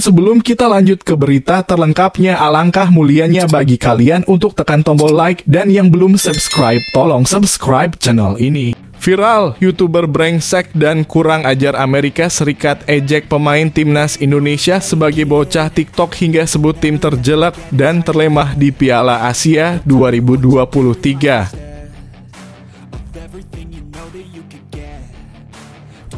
sebelum kita lanjut ke berita terlengkapnya, alangkah mulianya bagi kalian untuk tekan tombol like, dan yang belum subscribe, tolong subscribe channel ini. Viral, YouTuber brengsek dan kurang ajar Amerika Serikat ejek pemain timnas Indonesia sebagai bocah TikTok hingga sebut tim terjelek dan terlemah di Piala Asia 2023.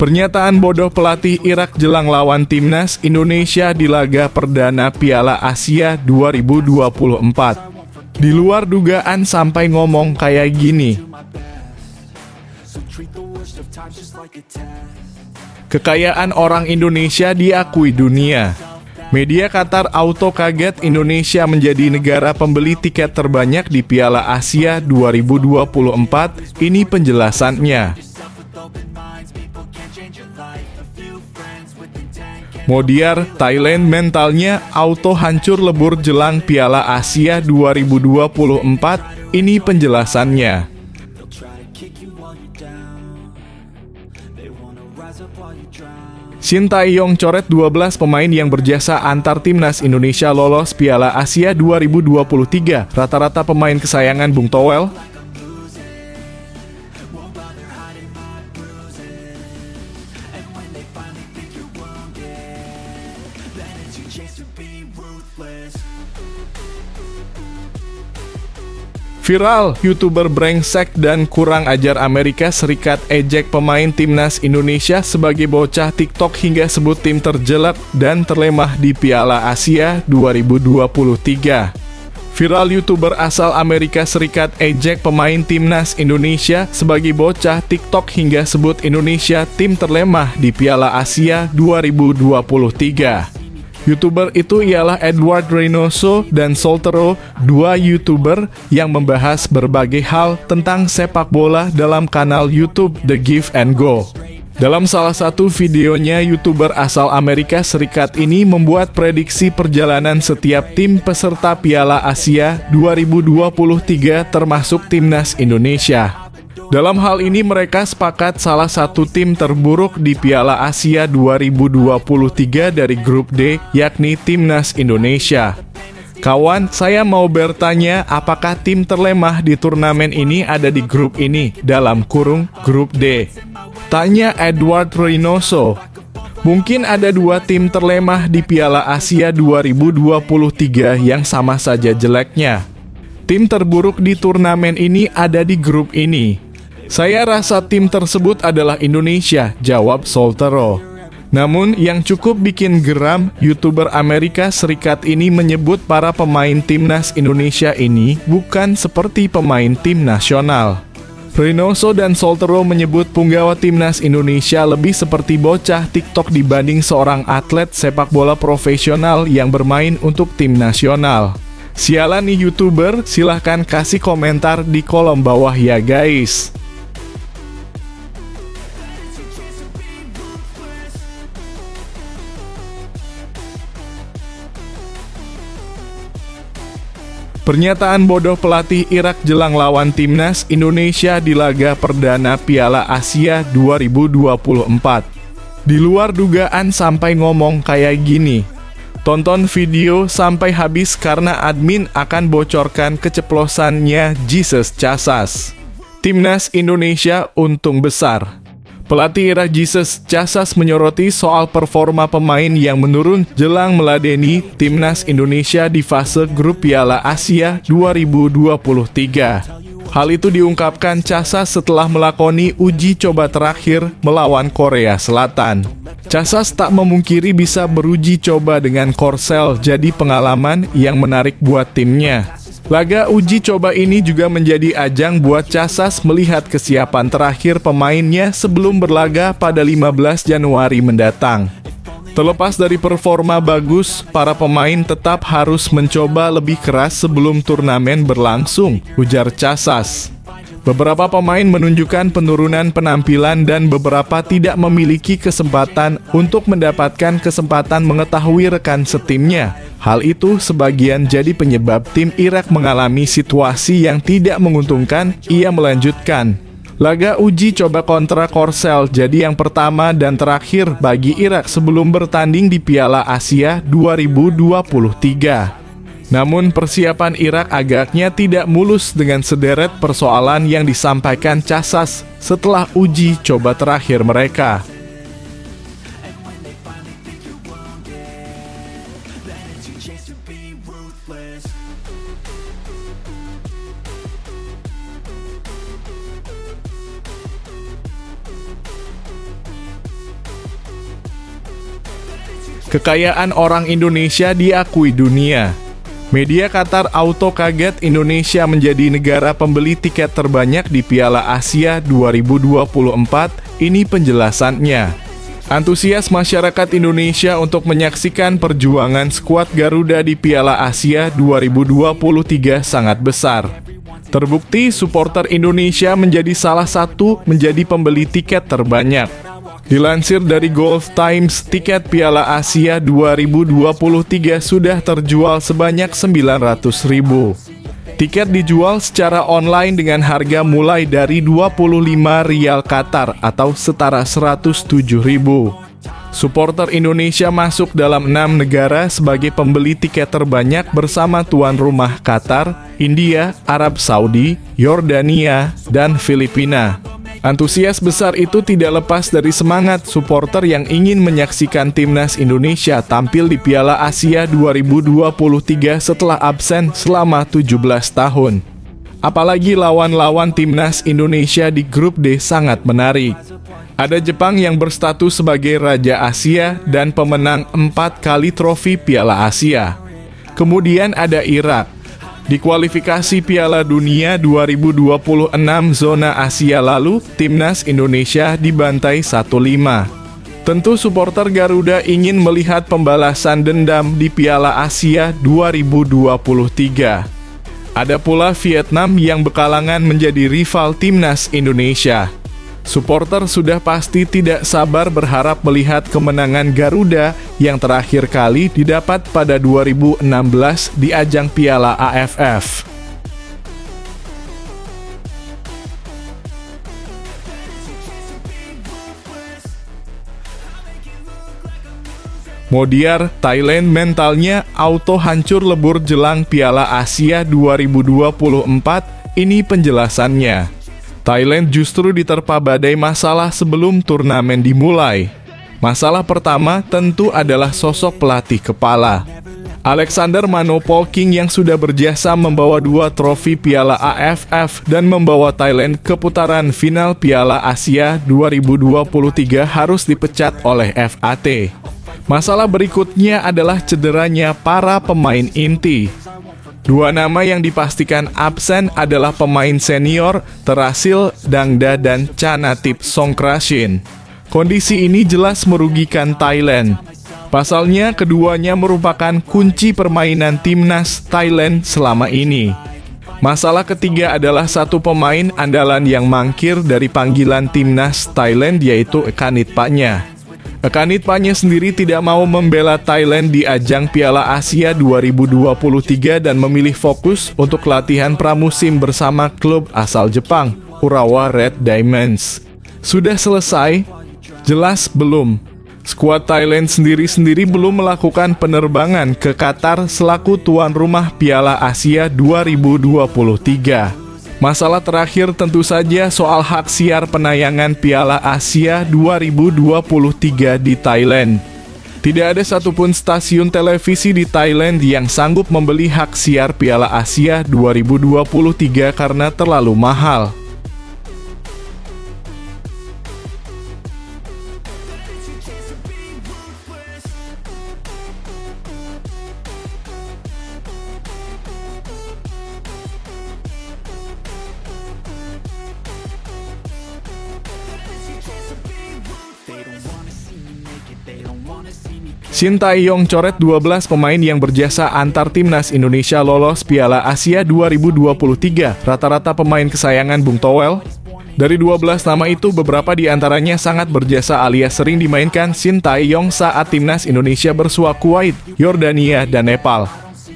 Pernyataan bodoh pelatih Irak jelang lawan timnas Indonesia di laga perdana Piala Asia 2024. Di luar dugaan sampai ngomong kayak gini. Kekayaan orang Indonesia diakui dunia. Media Qatar Auto kaget Indonesia menjadi negara pembeli tiket terbanyak di Piala Asia 2024. Ini penjelasannya. Modiar, Thailand mentalnya auto hancur lebur jelang Piala Asia 2024. Ini penjelasannya. Shin Tae-yong coret 12 pemain yang berjasa antar timnas Indonesia lolos Piala Asia 2023. Rata-rata pemain kesayangan Bung Toel. Viral, YouTuber brengsek dan kurang ajar Amerika Serikat ejek pemain timnas Indonesia sebagai bocah TikTok hingga sebut tim terjelek dan terlemah di Piala Asia 2023. Viral, YouTuber asal Amerika Serikat ejek pemain timnas Indonesia sebagai bocah TikTok hingga sebut Indonesia tim terlemah di Piala Asia 2023. YouTuber itu ialah Edward Reynoso dan Soltero, dua YouTuber yang membahas berbagai hal tentang sepak bola dalam kanal YouTube The Give and Go. Dalam salah satu videonya, YouTuber asal Amerika Serikat ini membuat prediksi perjalanan setiap tim peserta Piala Asia 2023 termasuk timnas Indonesia. Dalam hal ini mereka sepakat salah satu tim terburuk di Piala Asia 2023 dari grup D, yakni timnas Indonesia. Kawan, saya mau bertanya, apakah tim terlemah di turnamen ini ada di grup ini, dalam kurung grup D? Tanya Edward Reynoso. Mungkin ada dua tim terlemah di Piala Asia 2023 yang sama saja jeleknya. Tim terburuk di turnamen ini ada di grup ini. Saya rasa tim tersebut adalah Indonesia, jawab Soltero. Namun, yang cukup bikin geram, YouTuber Amerika Serikat ini menyebut para pemain timnas Indonesia ini bukan seperti pemain tim nasional. Reynoso dan Soltero menyebut punggawa timnas Indonesia lebih seperti bocah TikTok dibanding seorang atlet sepak bola profesional yang bermain untuk tim nasional. Sialan nih YouTuber, silahkan kasih komentar di kolom bawah ya guys. Pernyataan bodoh pelatih Irak jelang lawan timnas Indonesia di laga perdana Piala Asia 2024. Di luar dugaan sampai ngomong kayak gini. Tonton video sampai habis karena admin akan bocorkan keceplosannya Jesus Casas. Timnas Indonesia untung besar. Pelatih Irak Jesus Casas menyoroti soal performa pemain yang menurun jelang meladeni timnas Indonesia di fase grup Piala Asia 2023. Hal itu diungkapkan Casas setelah melakoni uji coba terakhir melawan Korea Selatan. Casas tak memungkiri bisa beruji coba dengan Korsel jadi pengalaman yang menarik buat timnya. Laga uji coba ini juga menjadi ajang buat Casas melihat kesiapan terakhir pemainnya sebelum berlaga pada 15 Januari mendatang. Terlepas dari performa bagus, para pemain tetap harus mencoba lebih keras sebelum turnamen berlangsung, ujar Casas. Beberapa pemain menunjukkan penurunan penampilan dan beberapa tidak memiliki kesempatan untuk mendapatkan kesempatan mengetahui rekan setimnya. Hal itu sebagian jadi penyebab tim Irak mengalami situasi yang tidak menguntungkan, ia melanjutkan. Laga uji coba kontra Korsel jadi yang pertama dan terakhir bagi Irak sebelum bertanding di Piala Asia 2023. Namun persiapan Irak agaknya tidak mulus dengan sederet persoalan yang disampaikan Casas setelah uji coba terakhir mereka. Kekayaan orang Indonesia diakui dunia. Media Qatar Auto kaget Indonesia menjadi negara pembeli tiket terbanyak di Piala Asia 2024. Ini penjelasannya. Antusias masyarakat Indonesia untuk menyaksikan perjuangan skuad Garuda di Piala Asia 2023 sangat besar. Terbukti supporter Indonesia menjadi salah satu menjadi pembeli tiket terbanyak. Dilansir dari Golf Times, tiket Piala Asia 2023 sudah terjual sebanyak 900.000. Tiket dijual secara online dengan harga mulai dari 25 rial Qatar atau setara 107.000. Supporter Indonesia masuk dalam 6 negara sebagai pembeli tiket terbanyak bersama tuan rumah Qatar, India, Arab Saudi, Yordania, dan Filipina. Antusias besar itu tidak lepas dari semangat supporter yang ingin menyaksikan timnas Indonesia tampil di Piala Asia 2023 setelah absen selama 17 tahun. Apalagi lawan-lawan timnas Indonesia di grup D sangat menarik. Ada Jepang yang berstatus sebagai Raja Asia dan pemenang 4 kali trofi Piala Asia. Kemudian ada Irak. Di kualifikasi Piala Dunia 2026 zona Asia lalu, timnas Indonesia dibantai 1-5. Tentu supporter Garuda ingin melihat pembalasan dendam di Piala Asia 2023. Ada pula Vietnam yang bekalangan menjadi rival timnas Indonesia. Supporter sudah pasti tidak sabar berharap melihat kemenangan Garuda yang terakhir kali didapat pada 2016 di ajang Piala AFF. Modiar, Thailand mentalnya auto hancur lebur jelang Piala Asia 2024, ini penjelasannya. Thailand justru diterpa badai masalah sebelum turnamen dimulai. Masalah pertama tentu adalah sosok pelatih kepala. Alexander Manopolking yang sudah berjasa membawa 2 trofi Piala AFF dan membawa Thailand ke putaran final Piala Asia 2023 harus dipecat oleh FAT. Masalah berikutnya adalah cederanya para pemain inti. 2 nama yang dipastikan absen adalah pemain senior Terasil Dangda dan Chanatip Songkrasin. Kondisi ini jelas merugikan Thailand. Pasalnya keduanya merupakan kunci permainan timnas Thailand selama ini. Masalah ketiga adalah satu pemain andalan yang mangkir dari panggilan timnas Thailand yaitu Ekanitpanya. Ekanitpanya sendiri tidak mau membela Thailand di ajang Piala Asia 2023 dan memilih fokus untuk latihan pramusim bersama klub asal Jepang, Urawa Red Diamonds. Sudah selesai? Jelas belum. Skuad Thailand sendiri belum melakukan penerbangan ke Qatar selaku tuan rumah Piala Asia 2023. Masalah terakhir tentu saja soal hak siar penayangan Piala Asia 2023 di Thailand. Tidak ada satupun stasiun televisi di Thailand yang sanggup membeli hak siar Piala Asia 2023 karena terlalu mahal. Shin Tae-yong coret 12 pemain yang berjasa antar timnas Indonesia lolos Piala Asia 2023, rata-rata pemain kesayangan Bung Toel. Dari 12 nama itu, beberapa di antaranya sangat berjasa alias sering dimainkan Shin Tae-yong saat timnas Indonesia bersua Kuwait, Yordania, dan Nepal.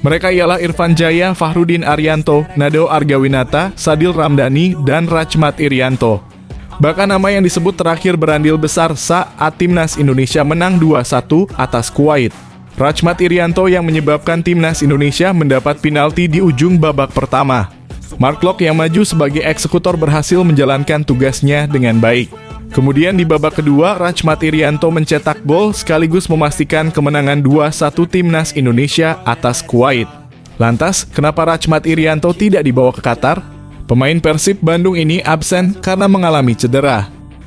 Mereka ialah Irfan Jaya, Fahrudin Arianto, Nado Argawinata, Sadil Ramdhani, dan Rachmat Irianto. Bahkan nama yang disebut terakhir berandil besar saat timnas Indonesia menang 2-1 atas Kuwait. Rachmat Irianto yang menyebabkan timnas Indonesia mendapat penalti di ujung babak pertama. Mark Locke yang maju sebagai eksekutor berhasil menjalankan tugasnya dengan baik. Kemudian di babak kedua, Rachmat Irianto mencetak gol sekaligus memastikan kemenangan 2-1 timnas Indonesia atas Kuwait. Lantas, kenapa Rachmat Irianto tidak dibawa ke Qatar? Pemain Persib Bandung ini absen karena mengalami cedera.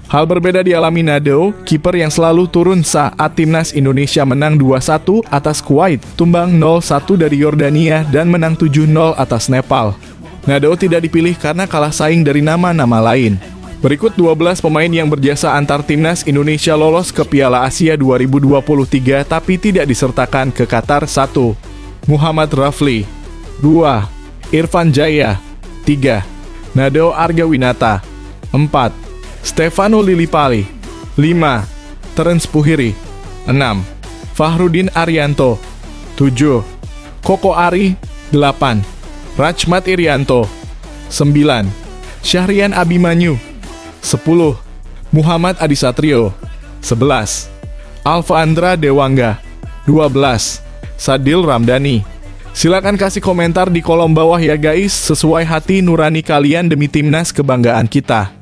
Hal berbeda dialami Nadeo, kiper yang selalu turun saat timnas Indonesia menang 2-1 atas Kuwait, tumbang 0-1 dari Yordania dan menang 7-0 atas Nepal. Nadeo tidak dipilih karena kalah saing dari nama-nama lain. Berikut 12 pemain yang berjasa antar timnas Indonesia lolos ke Piala Asia 2023 tapi tidak disertakan ke Qatar. 1. Muhammad Rafli. 2. Irfan Jaya. 3. Nadeo Argawinata. 4. Stefano Lillipali. 5. Terence Puhiri. 6. Fahrudin Arianto. 7. Koko Ari. 8. Rachmat Irianto. 9. Syahrian Abimanyu. 10. Muhammad Adisatrio. 11. Alfa Andra Dewangga. 12. Sadil Ramdhani. Silakan kasih komentar di kolom bawah ya guys, sesuai hati nurani kalian demi timnas kebanggaan kita.